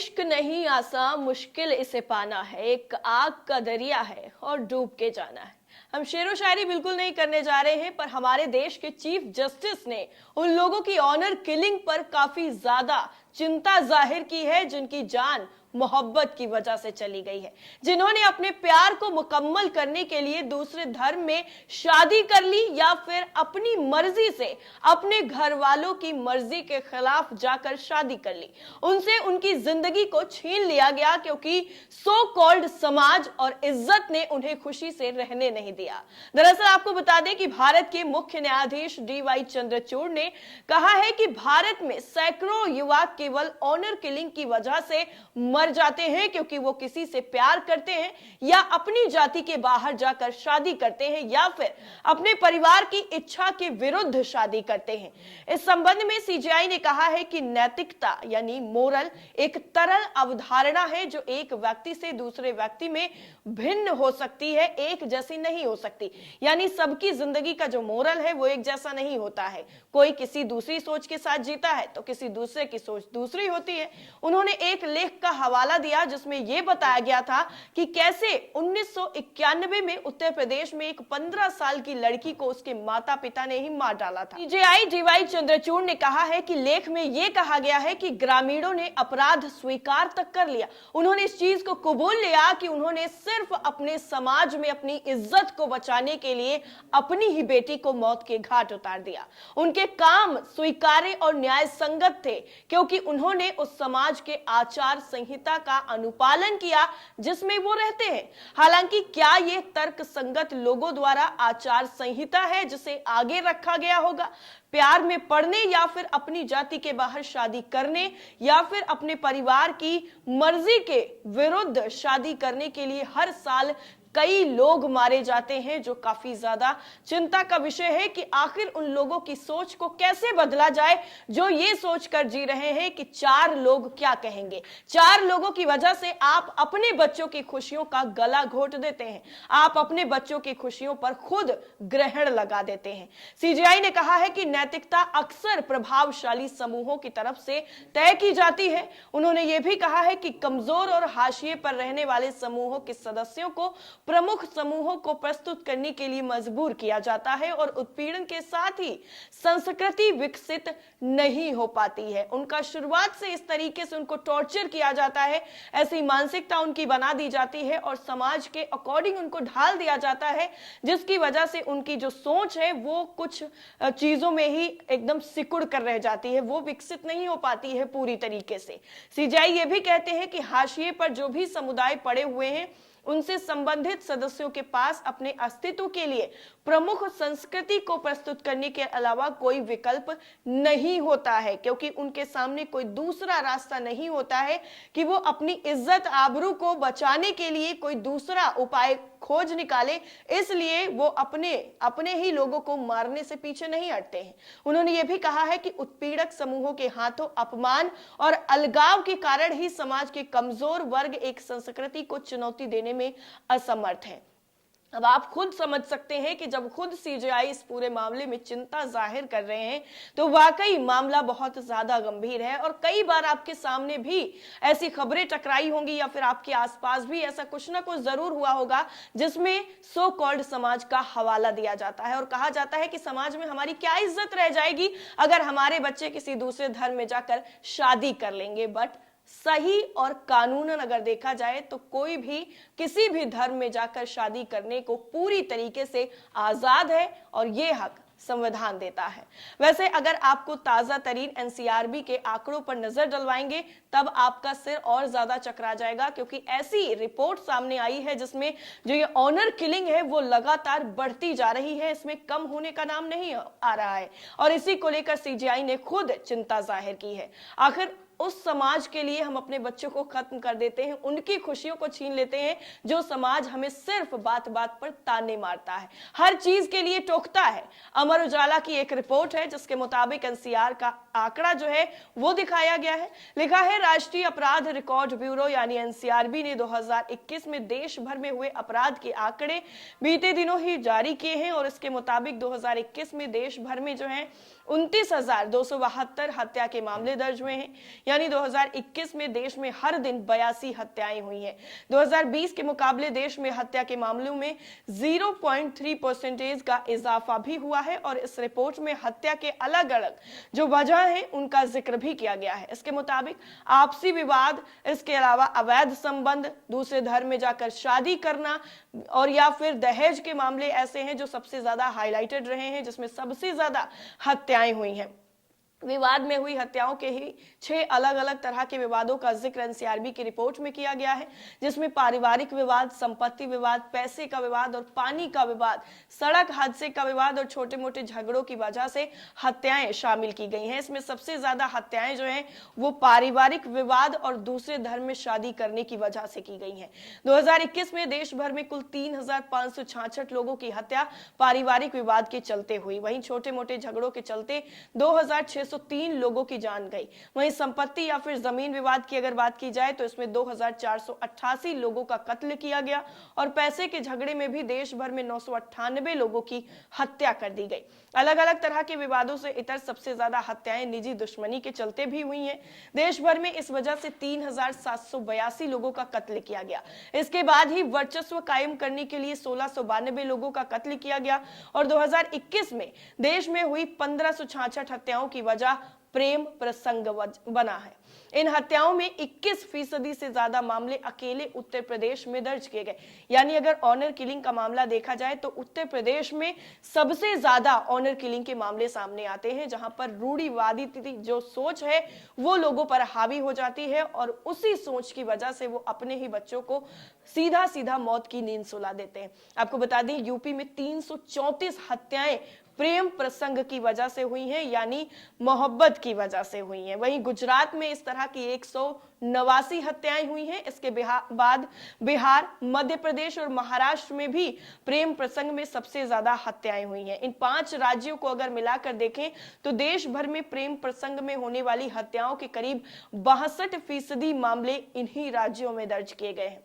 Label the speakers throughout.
Speaker 1: इश्क नहीं आसान, मुश्किल इसे पाना है, एक आग का दरिया है और डूब के जाना है। हम शेरो शायरी बिल्कुल नहीं करने जा रहे हैं, पर हमारे देश के चीफ जस्टिस ने उन लोगों की ऑनर किलिंग पर काफी ज्यादा चिंता जाहिर की है जिनकी जान मोहब्बत की वजह से चली गई है, जिन्होंने अपने प्यार को मुकम्मल करने के लिए दूसरे धर्म में शादी कर ली या फिर अपनी मर्जी से अपने घर वालों की मर्जी के खिलाफ जाकर शादी कर ली। उनसे उनकी जिंदगी को छीन लिया गया क्योंकि सो कॉल्ड समाज और इज्जत ने उन्हें खुशी से रहने नहीं दिया। दरअसल आपको बता दें कि भारत के मुख्य न्यायाधीश DY चंद्रचूड़ ने कहा है कि भारत में सैकड़ों युवा केवल ऑनर किलिंग की वजह से मर जाते हैं क्योंकि वो किसी से प्यार करते हैं या अपनी जाति के बाहर जाकर शादी करते हैं या फिर अपने परिवार की इच्छा के विरुद्ध शादी करते हैं। इस संबंध में CJI ने कहा है कि नैतिकता यानी मोरल एक तरल अवधारणा है जो एक व्यक्ति से दूसरे व्यक्ति में भिन्न हो सकती है, एक जैसी नहीं हो सकती। यानी सबकी जिंदगी का जो मोरल है वो एक जैसा नहीं होता है। कोई किसी दूसरी सोच के साथ जीता है तो किसी दूसरे की सोच दूसरी होती है। उन्होंने एक लेख का हवाला दिया जिसमें यह बताया गया था कि कैसे 1991 में उत्तर प्रदेश में एक 15 साल की लड़की को उसके माता पिता ने ही मार डाला था। CJI DY चंद्रचूड़ ने कहा है कि लेख में यह कहा गया है कि ग्रामीणों ने अपराध स्वीकार तक कर लिया। उन्होंने इस चीज को कबूल लिया कि उन्होंने सिर्फ अपने समाज में अपनी इज्जत को बचाने के लिए अपनी ही बेटी को मौत के घाट उतार दिया। उनके काम स्वीकार्य और न्याय संगत थे क्योंकि उन्होंने उस समाज के आचार संहिता का अनुपालन किया जिसमें वो रहते हैं। हालांकि क्या यह तर्क संगत लोगों द्वारा आचार संहिता है जिसे आगे रखा गया होगा? प्यार में पड़ने या फिर अपनी जाति के बाहर शादी करने या फिर अपने परिवार की मर्जी के विरुद्ध शादी करने के लिए हर साल कई लोग मारे जाते हैं, जो काफी ज्यादा चिंता का विषय है कि आखिर उन लोगों की सोच को कैसे बदला जाए जो ये सोचकर जी रहे हैं कि 4 लोग क्या कहेंगे। 4 लोगों की वजह से आप अपने बच्चों की खुशियों का गला घोट देते हैं, आप अपने बच्चों की खुशियों पर खुद ग्रहण लगा देते हैं। CJI ने कहा है कि नैतिकता अक्सर प्रभावशाली समूहों की तरफ से तय की जाती है। उन्होंने ये भी कहा है कि कमजोर और हाशिए पर रहने वाले समूहों के सदस्यों को प्रमुख समूहों को प्रस्तुत करने के लिए मजबूर किया जाता है और उत्पीड़न के साथ ही संस्कृति विकसित नहीं हो पाती है। उनका शुरुआत से इस तरीके से उनको टॉर्चर किया जाता है, ऐसी मानसिकता उनकी बना दी जाती है और समाज के अकॉर्डिंग उनको ढाल दिया जाता है, जिसकी वजह से उनकी जो सोच है वो कुछ चीजों में ही एकदम सिकुड़ कर रह जाती है, वो विकसित नहीं हो पाती है पूरी तरीके से। CJI ये भी कहते हैं कि हाशिए पर जो भी समुदाय पड़े हुए हैं उनसे संबंधित सदस्यों के पास अपने अस्तित्व के लिए प्रमुख संस्कृति को प्रस्तुत करने के अलावा कोई विकल्प नहीं होता है, क्योंकि उनके सामने कोई दूसरा रास्ता नहीं होता है कि वो अपनी इज्जत आबरू को बचाने के लिए कोई दूसरा उपाय खोज निकाले। इसलिए वो अपने ही लोगों को मारने से पीछे नहीं हटते हैं। उन्होंने ये भी कहा है कि उत्पीड़क समूहों के हाथों अपमान और अलगाव के कारण ही समाज के कमजोर वर्ग एक संस्कृति को चुनौती देने में असमर्थ है। अब आप खुद समझ सकते हैं कि जब खुद CJI इस पूरे मामले में चिंता जाहिर कर रहे हैं तो वाकई मामला बहुत ज्यादा गंभीर है और कई बार आपके सामने भी ऐसी खबरें टकराई होंगी या फिर आपके आसपास भी ऐसा कुछ ना कुछ जरूर हुआ होगा जिसमें सो कॉल्ड समाज का हवाला दिया जाता है और कहा जाता है कि समाज में हमारी क्या इज्जत रह जाएगी अगर हमारे बच्चे किसी दूसरे धर्म में जाकर शादी कर लेंगे। बट सही और कानूनन अगर देखा जाए तो कोई भी किसी भी धर्म में जाकर शादी करने को पूरी तरीके से आजाद है और ये हक संविधान देता है। वैसे अगर आपको ताजा तरीन NCRB के आंकड़ों पर नजर डलवाएंगे तब आपका सिर और ज्यादा चकरा जाएगा, क्योंकि ऐसी रिपोर्ट सामने आई है जिसमें जो ये ऑनर किलिंग है वो लगातार बढ़ती जा रही है, इसमें कम होने का नाम नहीं आ रहा है और इसी को लेकर CJI ने खुद चिंता जाहिर की है। आखिर उस समाज के लिए हम अपने बच्चों को खत्म कर देते हैं, उनकी खुशियों को छीन लेते हैं जो समाज हमें सिर्फ बात बात पर ताने मारता है, हर चीज के लिए टोकता है। अमर उजाला की एक रिपोर्ट है जिसके मुताबिक NCR का आंकड़ा जो है वो दिखाया गया है। लिखा है राष्ट्रीय अपराध रिकॉर्ड ब्यूरो यानी NCRB ने 2021 में देश भर में हुए अपराध के आंकड़े बीते दिनों ही जारी किए हैं और इसके मुताबिक 2021 में देश भर में जो है 29,272 हत्या के मामले दर्ज हुए हैं। यानी 2021 में देश में हर दिन 82 हत्याएं हुई हैं। 2020 के मुकाबले देश में हत्या के मामलों में 0.3% का इजाफा भी हुआ है और इस रिपोर्ट में हत्या के अलग अलग जो वजह है उनका जिक्र भी किया गया है। इसके मुताबिक आपसी विवाद, इसके अलावा अवैध संबंध, दूसरे धर्म में जाकर शादी करना और या फिर दहेज के मामले ऐसे हैं जो सबसे ज्यादा हाईलाइटेड रहे हैं, जिसमें सबसे ज्यादा हत्याएं हुई हैं। विवाद में हुई हत्याओं के ही 6 अलग अलग तरह के विवादों का जिक्र एनसीआरबी की रिपोर्ट में किया गया है, जिसमें पारिवारिक विवाद, संपत्ति विवाद, पैसे का विवाद और पानी का विवाद, सड़क हादसे का विवाद और छोटे मोटे झगड़ों की वजह से हत्याएं शामिल की गई हैं। इसमें सबसे ज्यादा हत्याएं जो हैं वो पारिवारिक विवाद और दूसरे धर्म में शादी करने की वजह से की गई हैं। 2021 में देश भर में कुल 3,566 लोगों की हत्या पारिवारिक विवाद के चलते हुई। वहीं छोटे मोटे झगड़ों के चलते 2,603 लोगों की जान गई। वहीं संपत्ति या फिर जमीन विवाद की अगर बात की जाए तो इसमें 2,488 लोगों का कत्ल किया गया और पैसे के झगड़े में भी देश भर में 998 लोगों की हत्या कर दी गई। अलग अलग तरह के विवादों से इतर सबसे ज्यादा हत्याएं निजी दुश्मनी के चलते भी हुई हैं। देश भर में इस वजह से 3,782 लोगों का कत्ल किया गया। इसके बाद ही वर्चस्व कायम करने के लिए 1,692 लोगों का कत्ल किया गया और 2021 में देश में हुई 1,566 हत्याओं की वजह प्रेम प्रसंग बना है। इन हत्याओं में 21% से ज्यादा मामले अकेले उत्तर प्रदेश में दर्ज किए गए। यानी अगर ऑनर किलिंग का मामला देखा जाए तो उत्तर प्रदेश में सबसे ज्यादा ऑनर किलिंग के मामले सामने आते हैं, जहां पर रूढ़िवादी जो सोच है वो लोगों पर हावी हो जाती है और उसी सोच की वजह से वो अपने ही बच्चों को सीधा सीधा मौत की नींद सुला देते हैं। आपको बता दें यूपी में 334 हत्याएं प्रेम प्रसंग की वजह से हुई हैं, यानी मोहब्बत की वजह से हुई हैं। वहीं गुजरात में इस तरह की 189 हत्याएं हुई हैं। इसके बाद बिहार, मध्य प्रदेश और महाराष्ट्र में भी प्रेम प्रसंग में सबसे ज्यादा हत्याएं हुई हैं। इन 5 राज्यों को अगर मिलाकर देखें तो देश भर में प्रेम प्रसंग में होने वाली हत्याओं के करीब 62% मामले इन्हीं राज्यों में दर्ज किए गए हैं।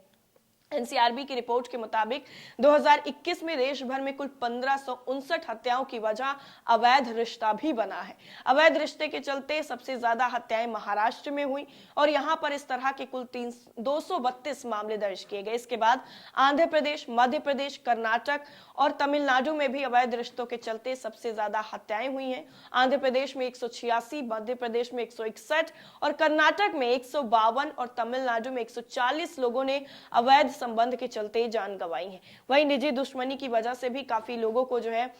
Speaker 1: एनसीआरबी की रिपोर्ट के मुताबिक 2021 में देश भर में कुल 1559 हत्याओं की वजह अवैध रिश्ता भी बना है। अवैध रिश्ते के चलते सबसे ज्यादा हत्याएं महाराष्ट्र में हुई और यहां पर इस तरह के कुल 232 मामले दर्ज किए गए। इसके बाद आंध्र प्रदेश, मध्य प्रदेश, कर्नाटक और तमिलनाडु में भी अवैध रिश्तों के चलते सबसे ज्यादा हत्याएं हुई हैं। आंध्र प्रदेश में 186, मध्य प्रदेश में 161 और कर्नाटक में 152 और तमिलनाडु में 140 लोगों ने अवैध संबंध के चलते जान गंवाई है। वहीं निजी दुश्मनी की वजह से भी काफी लोगों को जो है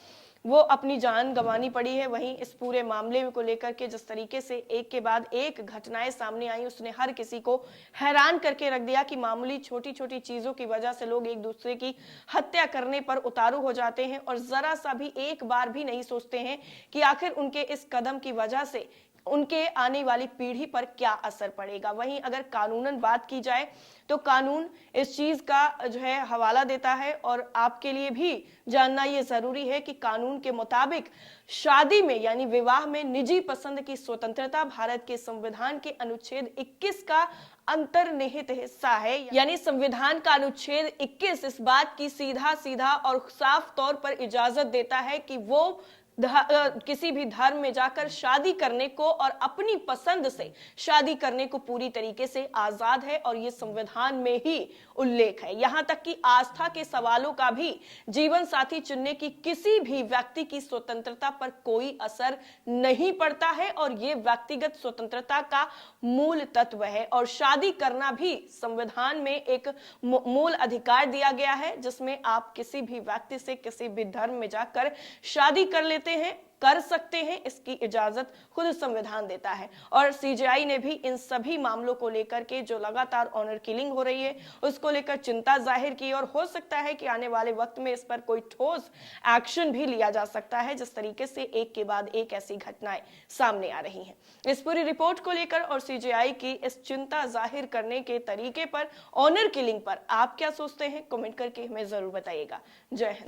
Speaker 1: वो अपनी जान गंवानी पड़ी है। वहीं इस पूरे मामले को लेकर के जिस तरीके से एक के बाद एक घटनाएं सामने आई, उसने हर किसी को हैरान करके रख दिया कि मामूली छोटी छोटी चीजों की वजह से लोग एक दूसरे की हत्या करने पर उतारू हो जाते हैं और जरा सा भी एक बार भी नहीं सोचते हैं कि आखिर उनके इस कदम की वजह से उनके आने वाली पीढ़ी पर क्या असर पड़ेगा। वहीं अगर कानूनन बात की जाए तो कानून इस चीज का जो है हवाला देता है और आपके लिए भी जानना ये जरूरी है कि कानून के मुताबिक शादी में यानी विवाह में निजी पसंद की स्वतंत्रता भारत के संविधान के अनुच्छेद 21 का अंतर्निहित हिस्सा है। यानी संविधान का अनुच्छेद 21 इस बात की सीधा सीधा और साफ तौर पर इजाजत देता है कि वो किसी भी धर्म में जाकर शादी करने को और अपनी पसंद से शादी करने को पूरी तरीके से आजाद है और ये संविधान में ही उल्लेख है। यहां तक कि आस्था के सवालों का भी जीवन साथी चुनने की किसी भी व्यक्ति की स्वतंत्रता पर कोई असर नहीं पड़ता है और ये व्यक्तिगत स्वतंत्रता का मूल तत्व है। और शादी करना भी संविधान में एक मूल अधिकार दिया गया है, जिसमें आप किसी भी व्यक्ति से किसी भी धर्म में जाकर शादी कर लेते कर सकते हैं। इसकी इजाजत खुद संविधान देता है। और सीजेआई ने भी इन सभी मामलों को लेकर के जो लगातार ऑनर किलिंग हो रही है उसको लेकर चिंता जाहिर की और हो सकता है कि आने वाले वक्त में इस पर कोई ठोस एक्शन भी लिया जा सकता है, जिस तरीके से एक के बाद एक ऐसी घटनाएं सामने आ रही हैं। इस पूरी रिपोर्ट को लेकर और सीजेआई की इस चिंता जाहिर करने के तरीके पर, ऑनर किलिंग पर आप क्या सोचते हैं, कमेंट करके हमें जरूर बताइएगा। जय हिंद।